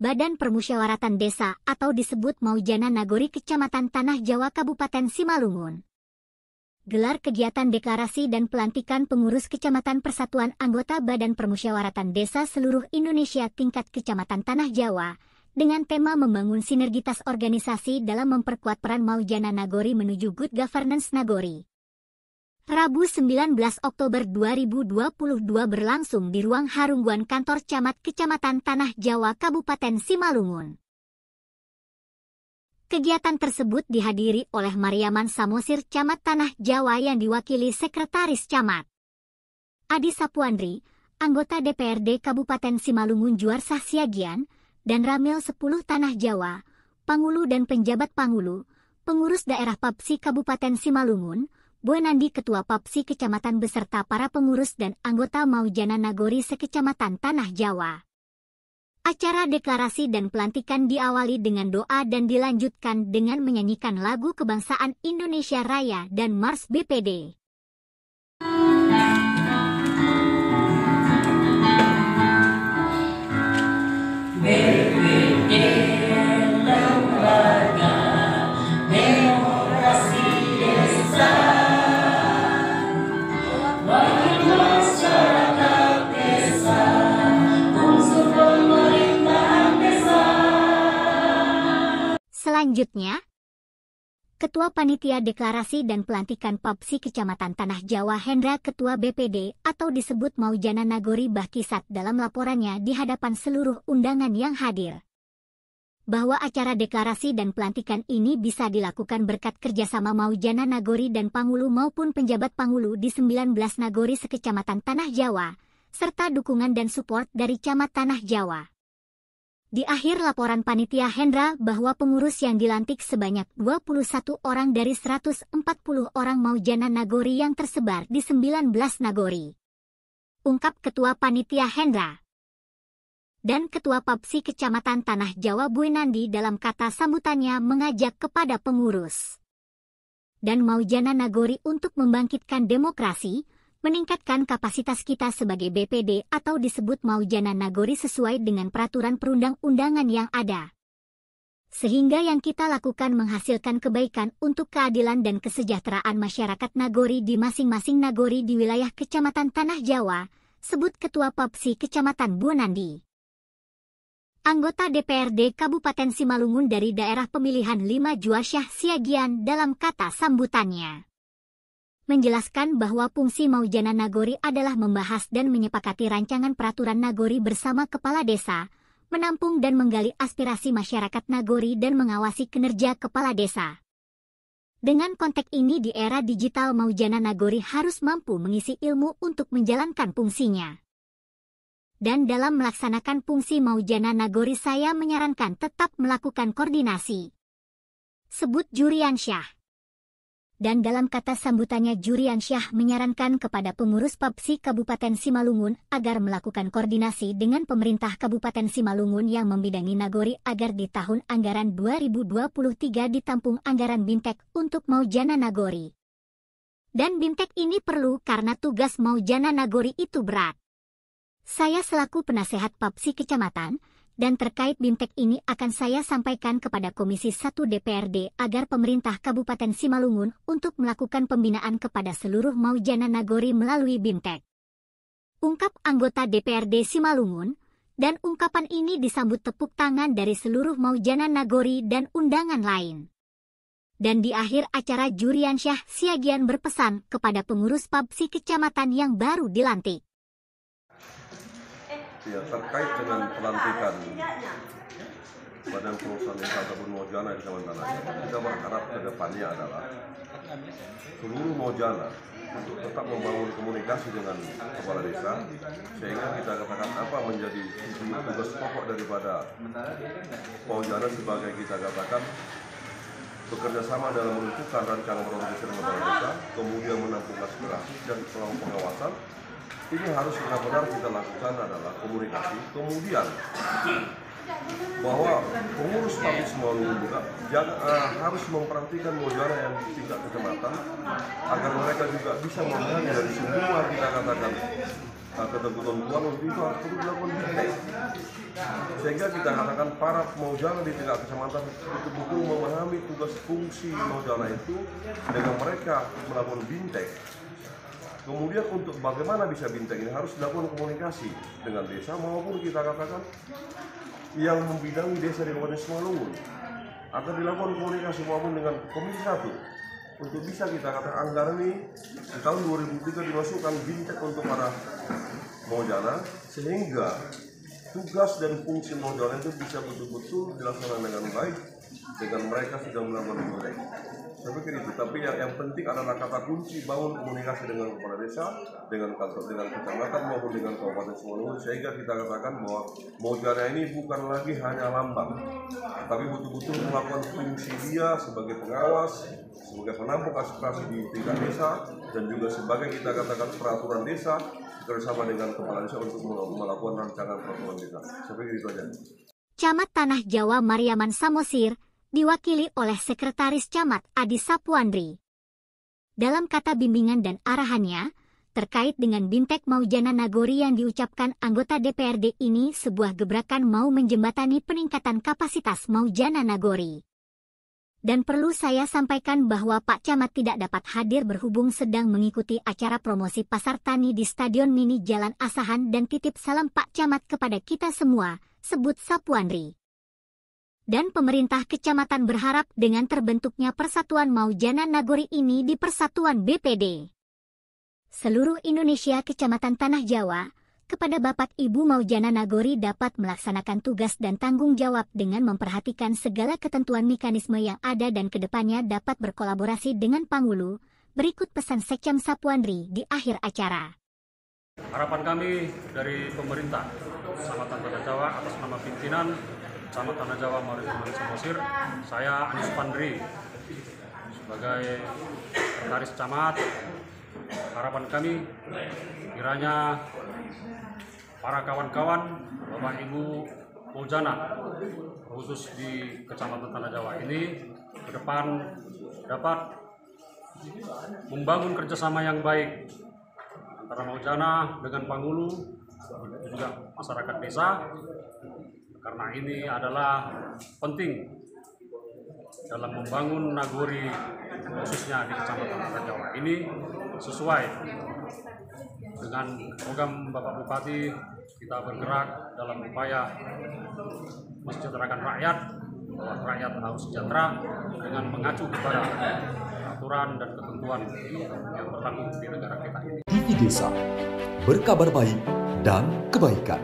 Badan Permusyawaratan Desa atau disebut Maujana Nagori Kecamatan Tanah Jawa Kabupaten Simalungun. Gelar kegiatan deklarasi dan pelantikan pengurus kecamatan Persatuan Anggota Badan Permusyawaratan Desa seluruh Indonesia tingkat Kecamatan Tanah Jawa dengan tema membangun sinergitas organisasi dalam memperkuat peran Maujana Nagori menuju Good Governance Nagori. Rabu 19 Oktober 2022 berlangsung di Ruang Harungguan Kantor Camat Kecamatan Tanah Jawa Kabupaten Simalungun. Kegiatan tersebut dihadiri oleh Mariaman Samosir Camat Tanah Jawa yang diwakili Sekretaris Camat Adi Sapuandri, anggota DPRD Kabupaten Simalungun Juarsah Siagian, dan Ramil 10 Tanah Jawa, Pangulu dan penjabat Pangulu, pengurus daerah Papsi Kabupaten Simalungun, Buenandi Ketua Papsi Kecamatan beserta para pengurus dan anggota Maujana Nagori sekecamatan Tanah Jawa. Acara deklarasi dan pelantikan diawali dengan doa dan dilanjutkan dengan menyanyikan lagu kebangsaan Indonesia Raya dan Mars BPD. Selanjutnya, Ketua Panitia Deklarasi dan Pelantikan Papsi Kecamatan Tanah Jawa Hendra Ketua BPD atau disebut Maujana Nagori Bahkisat dalam laporannya di hadapan seluruh undangan yang hadir, bahwa acara deklarasi dan pelantikan ini bisa dilakukan berkat kerjasama Maujana Nagori dan Pangulu maupun penjabat Pangulu di 19 Nagori sekecamatan Tanah Jawa, serta dukungan dan support dari Camat Tanah Jawa. Di akhir laporan Panitia Hendra bahwa pengurus yang dilantik sebanyak 21 orang dari 140 orang Maujana Nagori yang tersebar di 19 Nagori. Ungkap Ketua Panitia Hendra. Dan Ketua Papsi Kecamatan Tanah Jawa Buenandi dalam kata sambutannya mengajak kepada pengurus dan Maujana Nagori untuk membangkitkan demokrasi, meningkatkan kapasitas kita sebagai BPD atau disebut Maujana Nagori sesuai dengan peraturan perundang-undangan yang ada. Sehingga yang kita lakukan menghasilkan kebaikan untuk keadilan dan kesejahteraan masyarakat Nagori di masing-masing Nagori di wilayah Kecamatan Tanah Jawa, sebut Ketua Papsi Kecamatan Buenandi. Anggota DPRD Kabupaten Simalungun dari daerah pemilihan 5 Juarsah Siagian dalam kata sambutannya menjelaskan bahwa fungsi Maujana Nagori adalah membahas dan menyepakati rancangan peraturan Nagori bersama kepala desa, menampung dan menggali aspirasi masyarakat Nagori dan mengawasi kinerja kepala desa. Dengan konteks ini di era digital Maujana Nagori harus mampu mengisi ilmu untuk menjalankan fungsinya. Dan dalam melaksanakan fungsi Maujana Nagori saya menyarankan tetap melakukan koordinasi, sebut Juriansyah. Dan dalam kata sambutannya Juriansyah menyarankan kepada pengurus Papsi Kabupaten Simalungun agar melakukan koordinasi dengan pemerintah Kabupaten Simalungun yang membidangi Nagori agar di tahun anggaran 2023 ditampung anggaran BIMTEK untuk Maujana Nagori. Dan BIMTEK ini perlu karena tugas Maujana Nagori itu berat. Saya selaku penasehat Papsi Kecamatan, dan terkait BIMTEK ini akan saya sampaikan kepada Komisi 1 DPRD agar pemerintah Kabupaten Simalungun untuk melakukan pembinaan kepada seluruh Maujana Nagori melalui BIMTEK. Ungkap anggota DPRD Simalungun, dan ungkapan ini disambut tepuk tangan dari seluruh Maujana Nagori dan undangan lain. Dan di akhir acara Juriansyah Siagian berpesan kepada pengurus Papsi Kecamatan yang baru dilantik. Ya, terkait dengan pelantikan Badan Pengurusan Desa ataupun Maujana di Kecamatan Tanah Jawa, kita berharap ke depannya adalah seluruh Maujana untuk tetap membangun komunikasi dengan kepala desa, sehingga kita katakan apa menjadi tugas pokok daripada Maujana sebagai kita katakan bekerja sama dalam menentukan rancangan organisasi dengan kepala desa, kemudian menampung aspirasi dan melakukan pengawasan. Ini harus benar-benar kita lakukan adalah komunikasi, kemudian bahwa pengurus Papsi Simalungun juga harus memperhatikan Maujana yang di tingkat kecamatan agar mereka juga bisa memahami dari semua kita katakan ketentuan keuangan itu harus perlu dilakukan bintek. Sehingga kita katakan para maujana di tingkat kecamatan betul-betul memahami tugas fungsi maujana itu dengan mereka melakukan bintek. Kemudian untuk bagaimana bisa bintek ini harus dilakukan komunikasi dengan desa maupun kita katakan yang membidangi desa di Kabupaten Simalungun, akan dilakukan komunikasi maupun dengan Komisi 1 untuk bisa kita katakan anggaran ini di tahun 2003 dimasukkan bintek untuk para maujana sehingga tugas dan fungsi maujana itu bisa betul-betul dilaksanakan dengan baik dengan mereka sudah melakukan bintek. Saya pikir itu, tapi yang penting adalah kata kunci bangun komunikasi dengan kepala desa, dengan kantor, dengan kecamatan maupun dengan Kabupaten Simalungun sehingga kita katakan bahwa maujana ini bukan lagi hanya lambang, tapi betul-betul melakukan fungsi dia sebagai pengawas, sebagai penampung aspirasi di tingkat desa dan juga sebagai kita katakan peraturan desa bersama dengan kepala desa untuk melakukan rancangan peraturan desa. Saya pikir itu aja. Camat Tanah Jawa Mariaman Samosir diwakili oleh Sekretaris Camat Adi Sapuandri. Dalam kata bimbingan dan arahannya, terkait dengan bintek Maujana Nagori yang diucapkan anggota DPRD ini sebuah gebrakan mau menjembatani peningkatan kapasitas Maujana Nagori. Dan perlu saya sampaikan bahwa Pak Camat tidak dapat hadir berhubung sedang mengikuti acara promosi pasar tani di Stadion Mini Jalan Asahan dan titip salam Pak Camat kepada kita semua, sebut Sapuandri. Dan pemerintah kecamatan berharap dengan terbentuknya Persatuan Maujana Nagori ini di Persatuan BPD seluruh Indonesia Kecamatan Tanah Jawa, kepada Bapak Ibu Maujana Nagori dapat melaksanakan tugas dan tanggung jawab dengan memperhatikan segala ketentuan mekanisme yang ada dan kedepannya dapat berkolaborasi dengan Pangulu. Berikut pesan Sekcam Sapuandri di akhir acara. Harapan kami dari pemerintah Kecamatan Tanah Jawa atas nama pimpinan Camat Tanah Jawa Mariaman Samosir, saya Anies Pandri sebagai sekretaris camat. Harapan kami kiranya para kawan-kawan Bapak Ibu Maujana khusus di Kecamatan Tanah Jawa ini ke depan dapat membangun kerjasama yang baik antara Maujana dengan Pangulu juga masyarakat desa. Karena ini adalah penting dalam membangun Nagori khususnya di Kecamatan Tanah Jawa ini sesuai dengan program Bapak Bupati. Kita bergerak dalam upaya mensejahterakan rakyat, bahwa rakyat harus sejahtera dengan mengacu kepada aturan dan ketentuan yang berlaku di negara kita ini. TV Desa, berkabar baik dan kebaikan.